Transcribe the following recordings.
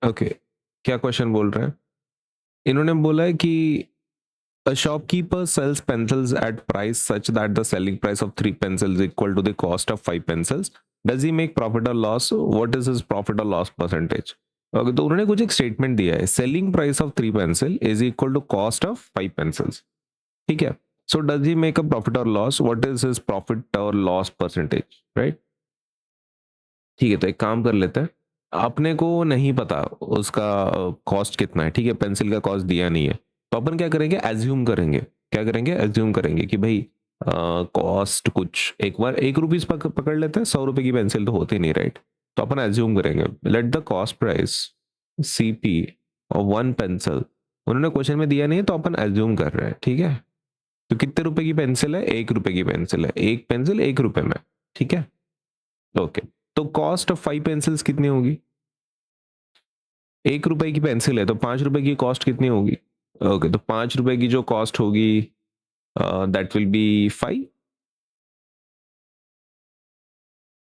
Okay, क्या question बोल रहे हैं? इन्होंने बोला है कि a shopkeeper sells pencils at price such that the selling price of 3 pencils is equal to the cost of 5 pencils. Does he make profit or loss? What is his profit or loss percentage? Okay, तो उन्होंने कुछ एक statement दिया है, selling price of 3 pencil is equal to cost of 5 pencils. ठीक है, so does he make a profit और loss? What is his profit और लॉस परसेंटेज, राइट? ठीक है, तो एक काम कर लेते हैं। आपने को नहीं पता उसका कॉस्ट कितना है, ठीक है, पेंसिल का कॉस्ट दिया नहीं है, तो अपन क्या करेंगे, एज्यूम करेंगे। क्या करेंगे? एज्यूम करेंगे कि भाई कॉस्ट कुछ एक बार 1 रुपीज पकड़ लेते हैं, 100 रुपए की पेंसिल तो होती नहीं, राइट? तो अपन एज्यूम करेंगे, let the cost price CP और 1 पेंसिल, उन्होंने क्वेश्चन में दिया नहीं है तो अपन एज्यूम कर रहे हैं, ठीक है? तो कितने रुपए की पेंसिल है? 1 रुपए की पेंसिल है, एक पेंसिल 1 रुपए में, ठीक है? ओके, तो कॉस्ट ऑफ 5 पेंसिल्स कितनी होगी? 1 रुपए की पेंसिल है तो 5 रुपए की कॉस्ट कितनी होगी? ओके, तो 5 रुपए की जो कॉस्ट होगी दैट विल बी 5,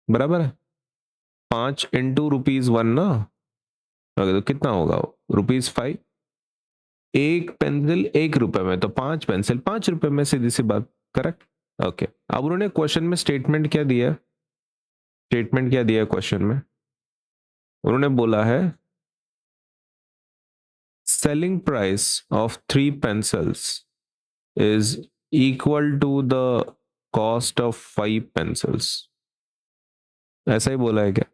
बराबर है? 5 × ₹1 ना। ओके, तो कितना होगा? ₹5। एक पेंसिल 1 रुपए में, तो 5 पेंसिल 5 रुपए में, सीधी सी बात, करेक्ट? ओके, अब उन्होंने क्वेश्चन में स्टेटमेंट क्या दिया? स्टेटमेंट क्या दिया क्वेश्चन में? उन्होंने बोला है selling price of 3 pencils is equal to the cost of 5 pencils. ऐसा ही बोला है क्या?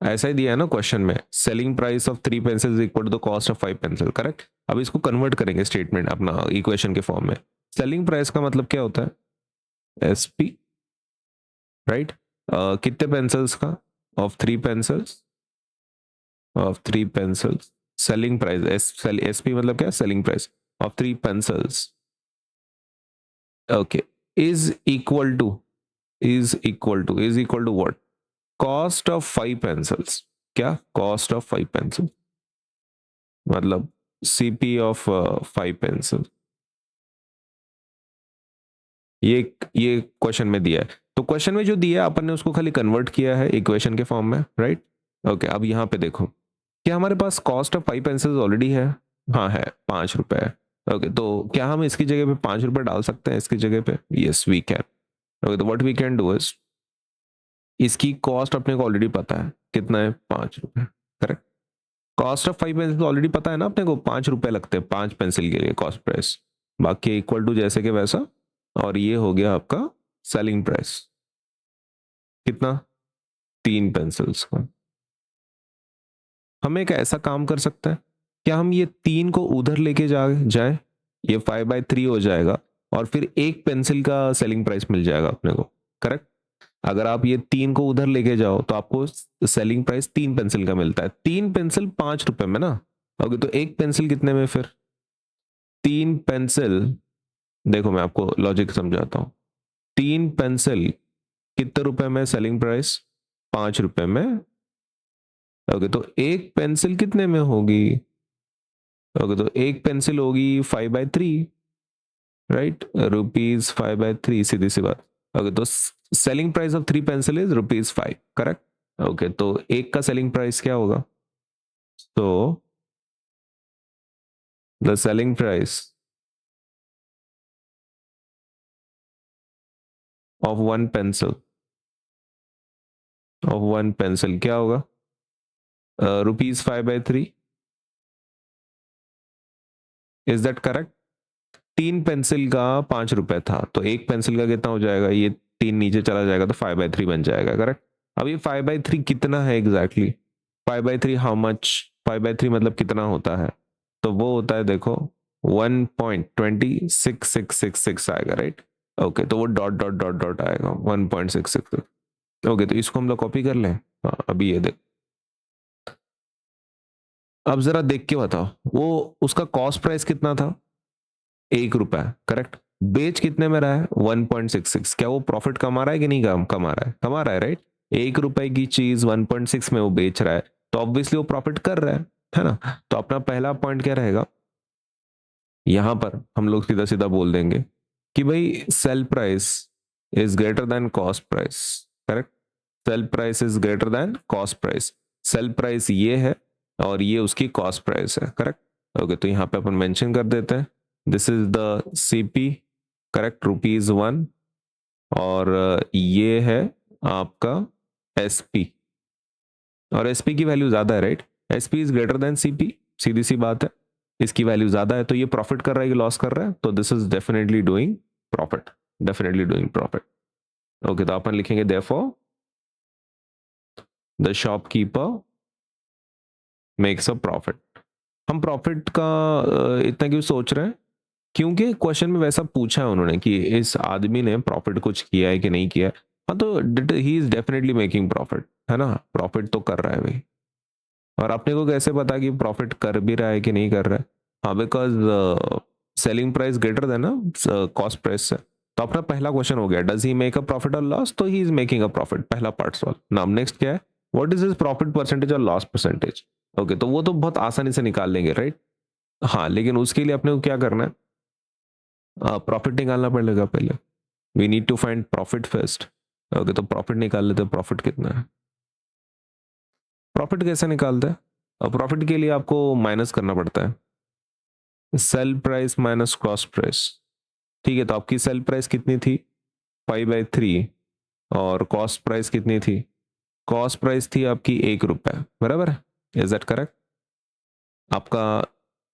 ऐसा ही दिया है ना क्वेश्चन में, selling price of 3 pencils equal to the cost of 5 pencil, correct? अब इसको कन्वर्ट करेंगे स्टेटमेंट अपना इक्वेशन के फॉर्म में। सेलिंग प्राइस का मतलब क्या होता है? SP, right? कितने पेंसिल्स का? Of 3 pencils, of 3 pencils. Selling price SP मतलब क्या? Selling price of 3 pencils, okay, is equal to what? Cost of 5 pencils. क्या? कॉस्ट ऑफ 5 पेंसिल मतलब सीपी ऑफ 5 पेंसिल। ये क्वेश्चन में दिया है, तो क्वेश्चन में जो दिया है अपन ने उसको खाली कन्वर्ट किया है इक्वेशन के फॉर्म में, राइट? ओके, अब यहाँ पे देखो, क्या हमारे पास कॉस्ट ऑफ 5 पेंसिल्स ऑलरेडी है? हाँ है, 5 रुपए है। ओके, तो क्या हम इसकी जगह पे 5 रुपए डाल सकते हैं इसकी जगह पे? Yes we can. ओके, तो what we can do is, इसकी कॉस्ट अपने को ऑलरेडी पता है, कितना है? 5 रुपए, correct? Cost of 5 pencil already पता है ना अपने को, 5 रुपए लगते हैं 5 पेंसिल के लिए कॉस्ट प्राइस, बाकी इक्वल टू जैसे कि वैसा। और ये हो गया आपका सेलिंग प्राइस, कितना? 3 पेंसिल्स का। हम एक ऐसा काम कर सकते हैं, क्या हम ये 3 को उधर लेके जाए, ये 5/3 हो जाएगा और फिर एक पेंसिल का सेलिंग प्राइस मिल जाएगा अपने को, करेक्ट? अगर आप ये 3 को उधर लेके जाओ तो आपको सेलिंग प्राइस 3 पेंसिल का मिलता है, 3 पेंसिल 5 रुपए में ना। ओके, तो एक पेंसिल कितने में फिर? 3 पेंसिल, देखो मैं आपको लॉजिक समझाता हूँ। 3 पेंसिल कितने रुपए में सेलिंग प्राइस? 5 रुपए में। ओके, तो एक पेंसिल कितने में होगी? ओके, तो एक पेंसिल होगी 5/3, राइट? ₹5/3, सीधी सी बात। ओके, तो selling price of 3 pencil is ₹5, correct? Okay, तो एक का सेलिंग प्राइस क्या होगा? तो the selling price of one pencil क्या होगा? ₹5/3, इज दैट करेक्ट? 3 पेंसिल का 5 रुपए था, तो एक पेंसिल का कितना हो जाएगा? ये 3 नीचे चला जाएगा तो 5/3 बन जाएगा, करेक्ट? अब ये 5/3 कितना है एग्जैक्टली? 5/3 how much? 5/3 मतलब कितना होता है? तो वो होता है, देखो, 1.26666 आएगा, राइट? ओके, तो वो डॉट डॉट डॉट डॉट आएगा 1.666। ओके, तो इसको हम लोग कॉपी कर लें। हाँ, अभी ये देख, अब जरा देख के बताओ, वो उसका कॉस्ट प्राइस कितना था? 1 रुपया, करेक्ट? बेच कितने में रहा है? 1.66। क्या वो प्रॉफिट कमा रहा है कि नहीं? कमा रहा है, कमा रहा है, राइट? 1 रुपए की चीज 1.6 में वो बेच रहा है, तो ऑब्वियसली वो प्रॉफिट कर रहा है ना? तो अपना पहला पॉइंट क्या रहेगा? यहां पर हम लोग सीधा सीधा बोल देंगे कि भाई sale price is greater then cost price, correct? Sale price is greater then cost price. Sale price ये है और ये उसकी कॉस्ट प्राइस है, करेक्ट। ओके, तो यहाँ पे अपन मेंशन कर देते हैं this is the CP, correct, ₹1, और ये है आपका एसपी, और एसपी की वैल्यू ज्यादा है, right. SP is greater than CP, सीधी सी बात है, इसकी वैल्यू ज्यादा है, तो ये प्रॉफिट कर रहा है कि लॉस कर रहा है, तो this is definitely doing profit, definitely doing profit. Okay, तो अपन लिखेंगे therefore the shopkeeper makes a profit. हम प्रॉफिट का इतना क्यों सोच रहे हैं, क्योंकि क्वेश्चन में वैसा पूछा है उन्होंने कि इस आदमी ने प्रॉफिट कुछ किया है कि नहीं किया है। हाँ, तो he is definitely making profit, है ना, प्रॉफिट तो कर रहा है भाई। और अपने को कैसे पता कि प्रॉफिट कर भी रहा है कि नहीं कर रहा है? हाँ, because selling price greater than ना कॉस्ट प्राइस से। तो अपना पहला क्वेश्चन हो गया, does he make a profit और लॉस, तो he is making a profit, पहला पार्ट सॉल्व। नाउ नेक्स्ट क्या है, what is his profit percentage और लॉस परसेंटेज। ओके, तो वो तो बहुत आसानी से निकाल लेंगे, राइट। हाँ, लेकिन उसके लिए अपने को क्या करना है, प्रॉफिट निकालना पड़ेगा पहले। We need to find profit first. Okay, तो प्रॉफिट निकाल लेते हैं, प्रॉफिट कितना है। प्रॉफिट कैसे निकालते हैं, प्रॉफिट के लिए आपको माइनस करना पड़ता है, sale price minus cost price. ठीक है, तो आपकी सेल प्राइस कितनी थी, 5/3, और कॉस्ट प्राइस कितनी थी, कॉस्ट प्राइस थी आपकी ₹1, बराबर है, इज दैट करेक्ट। आपका,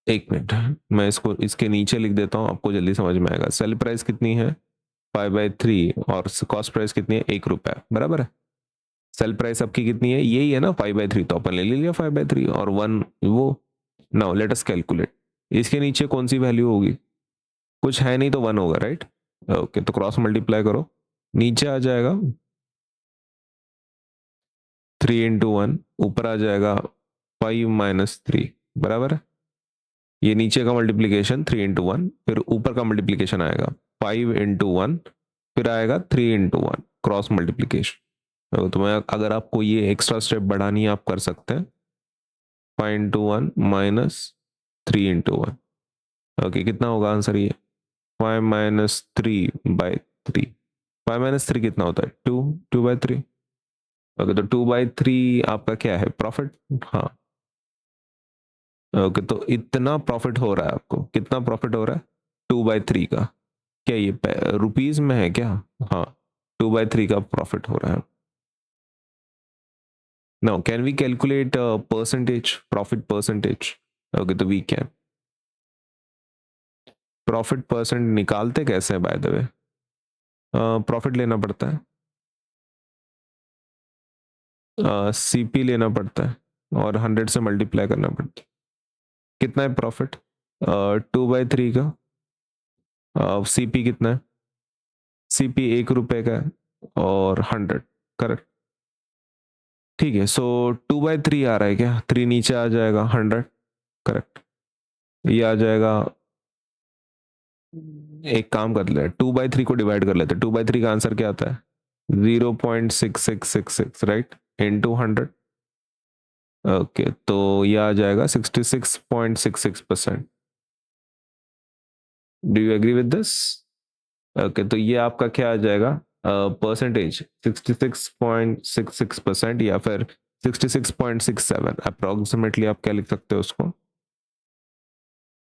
एक मिनट, मैं इसको इसके नीचे लिख देता हूँ, आपको जल्दी समझ में आएगा। सेल प्राइस कितनी है, 5/3, और कॉस्ट प्राइस कितनी है, ₹1, बराबर है। सेल प्राइस आपकी कितनी है, यही है ना 5/3, तो अपन ले लिया 5/3, और 1 वो। नाउ लेट अस कैलकुलेट, इसके नीचे कौन सी वैल्यू होगी, कुछ है नहीं, तो 1 होगा, राइट। ओके, तो क्रॉस मल्टीप्लाई करो, नीचे आ जाएगा 3 × 1, ऊपर आ जाएगा 5 - 3, बराबर है। ये नीचे का मल्टीप्लीकेशन 3 × 1, फिर ऊपर का मल्टीप्लीकेशन आएगा 5 × 1, फिर आएगा 3 × 1, क्रॉस मल्टीप्लीकेशन। तो मैं, अगर आपको ये एक्स्ट्रा स्टेप बढ़ानी है आप कर सकते हैं, 5 × 1 - 3 × 1। ओके, कितना होगा आंसर, ये 5 - 3/3। 5 - 3 कितना होता है, 2/3। ओके, तो 2/3 आपका क्या है, प्रॉफिट। हाँ, ओके, तो इतना प्रॉफिट हो रहा है आपको, कितना प्रॉफिट हो रहा है, 2/3 का। क्या ये रुपीज में है क्या, हाँ, 2/3 का प्रॉफिट हो रहा है। Now can we calculate percentage, profit percentage. Okay, तो वी कैन, प्रॉफिट परसेंट निकालते कैसे हैं बाय द वे, प्रॉफिट लेना पड़ता है, सीपी लेना पड़ता है, और 100 से मल्टीप्लाई करना पड़ता है। कितना है प्रॉफिट, 2/3 का, सीपी कितना है, सीपी ₹1 का है, और 100, करेक्ट। ठीक है, सो 2/3 आ रहा है क्या, 3 नीचे आ जाएगा, 100, करेक्ट। ये आ जाएगा, एक काम कर ले, 2/3 को डिवाइड कर लेते, 2/3 का आंसर क्या आता है, 0.6666, राइट, इंटू 100। ओके, तो ये आ जाएगा 66.66%। Do you agree with this. Okay, तो ये आपका क्या आ जाएगा, परसेंटेज 66.66%, या फिर 66.67 अप्रोक्सीमेटली। आप क्या लिख सकते हो उसको,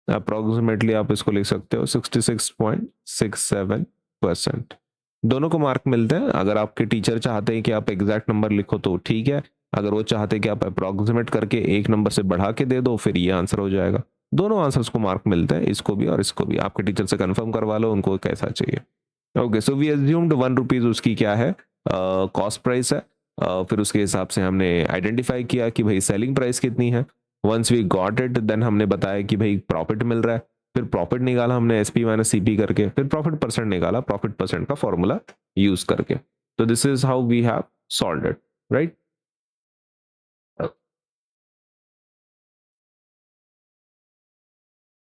अप्रोक्सीमेटली आप इसको लिख सकते हो 66.67%। दोनों को मार्क मिलते हैं। अगर आपके टीचर चाहते हैं कि आप एग्जैक्ट नंबर लिखो तो ठीक है, अगर वो चाहते हैं कि आप अप्रोक्सीमेट करके एक नंबर से बढ़ा के दे दो, फिर ये आंसर हो जाएगा। दोनों आंसर्स को मार्क मिलते हैं, इसको भी और इसको भी। आपके टीचर से कंफर्म करवा लो उनको कैसा चाहिए। ओके, सो वी एज्यूम्ड ₹1 उसकी क्या है, कॉस्ट प्राइस है। फिर उसके हिसाब से हमने आइडेंटिफाई किया कि भाई सेलिंग प्राइस कितनी है। Once we got it, then हमने बताया कि भाई प्रॉफिट मिल रहा है, फिर प्रॉफिट निकाला हमने एसपी माइनस सीपी करके, फिर प्रॉफिट परसेंट निकाला प्रॉफिट परसेंट का फॉर्मूला यूज करके। तो this is how we have solved it, right.